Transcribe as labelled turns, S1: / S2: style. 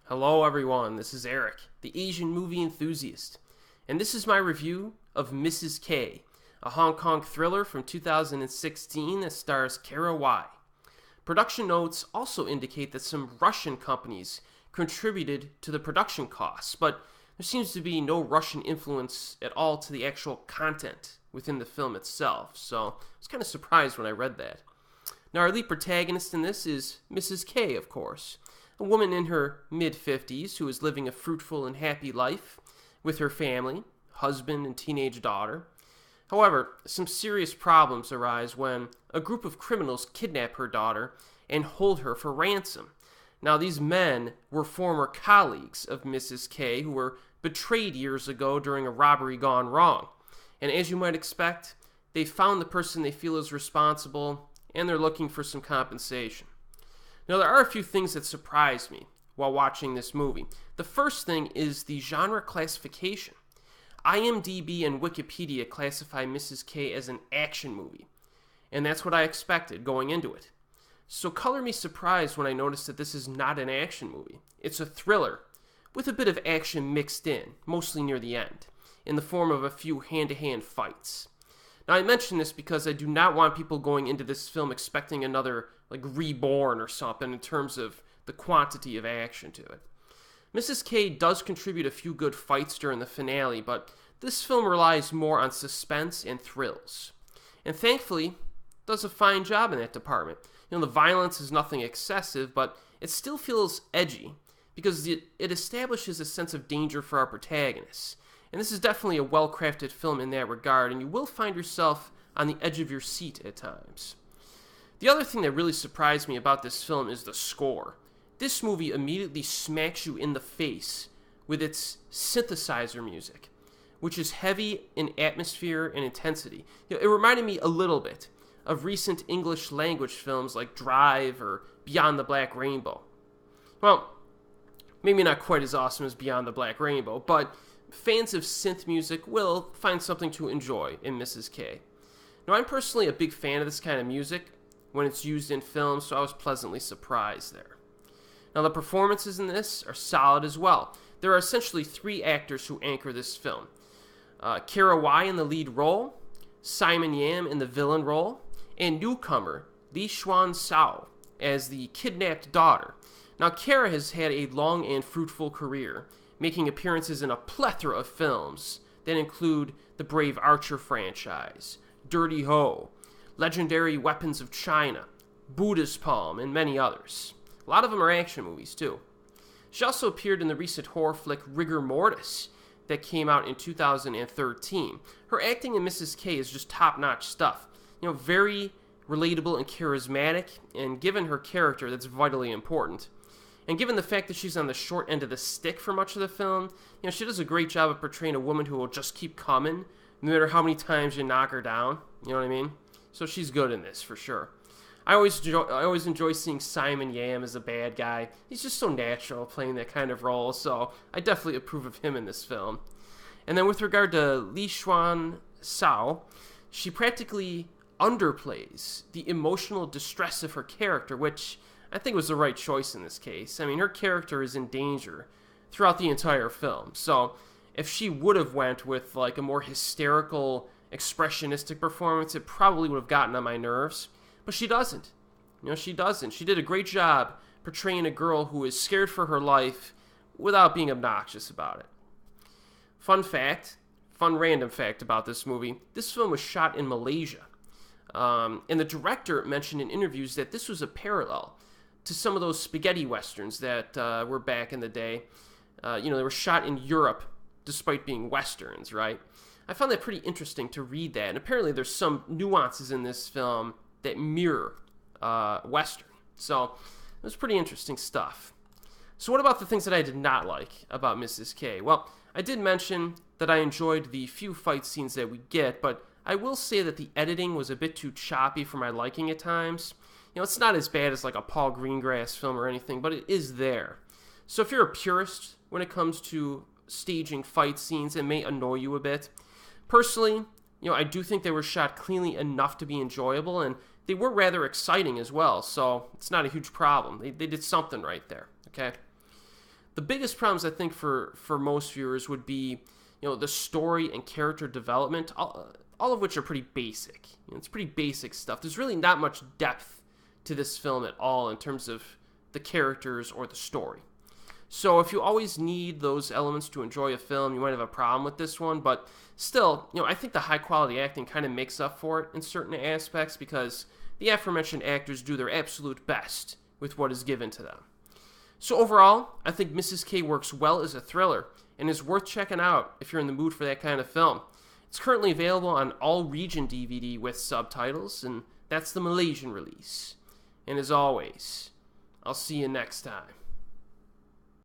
S1: Hello everyone, this is Erik, the Asian movie enthusiast, and this is my review of Mrs. K, a Hong Kong thriller from 2016 that stars Kara Hui. Production notes also indicate that some Russian companies contributed to the production costs, but there seems to be no Russian influence at all to the actual content within the film itself, so I was kind of surprised when I read that. Now, our lead protagonist in this is Mrs. K, of course, a woman in her mid-50s who is living a fruitful and happy life with her family, husband, and teenage daughter. However, some serious problems arise when a group of criminals kidnap her daughter and hold her for ransom. Now, these men were former colleagues of Mrs. K who were betrayed years ago during a robbery gone wrong. And as you might expect, they found the person they feel is responsible, and they're looking for some compensation. Now, there are a few things that surprised me while watching this movie. The first thing is the genre classification. IMDb and Wikipedia classify Mrs. K as an action movie, and that's what I expected going into it. So color me surprised when I noticed that this is not an action movie. It's a thriller, with a bit of action mixed in, mostly near the end, in the form of a few hand-to-hand fights. Now, I mention this because I do not want people going into this film expecting another, Reborn or something in terms of the quantity of action to it. Mrs. K does contribute a few good fights during the finale, but this film relies more on suspense and thrills. And thankfully, does a fine job in that department. The violence is nothing excessive, but it still feels edgy because it establishes a sense of danger for our protagonists. And this is definitely a well-crafted film in that regard, and you will find yourself on the edge of your seat at times. The other thing that really surprised me about this film is the score. This movie immediately smacks you in the face with its synthesizer music, which is heavy in atmosphere and intensity. It reminded me a little bit of recent English language films like Drive or Beyond the Black Rainbow. Well, maybe not quite as awesome as Beyond the Black Rainbow, but fans of synth music will find something to enjoy in Mrs. K. Now, I'm personally a big fan of this kind of music when it's used in films, so I was pleasantly surprised there. Now, the performances in this are solid as well. There are essentially three actors who anchor this film. Kara Hui in the lead role, Simon Yam in the villain role, and newcomer Li Xuan Sao as the kidnapped daughter. Now, Kara has had a long and fruitful career, making appearances in a plethora of films that include the Brave Archer franchise, Dirty Ho, Legendary Weapons of China, Buddha's Palm, and many others. A lot of them are action movies, too. She also appeared in the recent horror flick Rigor Mortis that came out in 2013. Her acting in Mrs. K is just top-notch stuff. Very relatable and charismatic, and given her character, that's vitally important. And given the fact that she's on the short end of the stick for much of the film, she does a great job of portraying a woman who will just keep coming, no matter how many times you knock her down. You know what I mean? So she's good in this, for sure. I always enjoy seeing Simon Yam as a bad guy. He's just so natural playing that kind of role, so I definitely approve of him in this film. And then with regard to Li Xuan Sao, she practically underplays the emotional distress of her character, which I think was the right choice in this case. I mean, her character is in danger throughout the entire film, so if she would have went with a more hysterical, expressionistic performance, it probably would have gotten on my nerves. But she doesn't. She doesn't. She did a great job portraying a girl who is scared for her life without being obnoxious about it. Fun random fact about this movie, this film was shot in Malaysia. And the director mentioned in interviews that this was a parallel to some of those spaghetti westerns that were back in the day. They were shot in Europe despite being westerns, right? I found that pretty interesting to read that, and apparently there's some nuances in this film that mirror western. So it was pretty interesting stuff. So what about the things that I did not like about Mrs. K? Well, I did mention that I enjoyed the few fight scenes that we get, but I will say that the editing was a bit too choppy for my liking at times. It's not as bad as a Paul Greengrass film or anything, but it is there. So if you're a purist when it comes to staging fight scenes, it may annoy you a bit. Personally, I do think they were shot cleanly enough to be enjoyable, and they were rather exciting as well, so it's not a huge problem. They did something right there, okay? The biggest problems I think for most viewers would be, the story and character development, all of which are pretty basic. It's pretty basic stuff. There's really not much depth to this film at all in terms of the characters or the story. So if you always need those elements to enjoy a film, you might have a problem with this one. But still, I think the high quality acting kind of makes up for it in certain aspects because the aforementioned actors do their absolute best with what is given to them. So overall, I think Mrs. K works well as a thriller and is worth checking out if you're in the mood for that kind of film. It's currently available on all region DVD with subtitles, and that's the Malaysian release. And as always, I'll see you next time.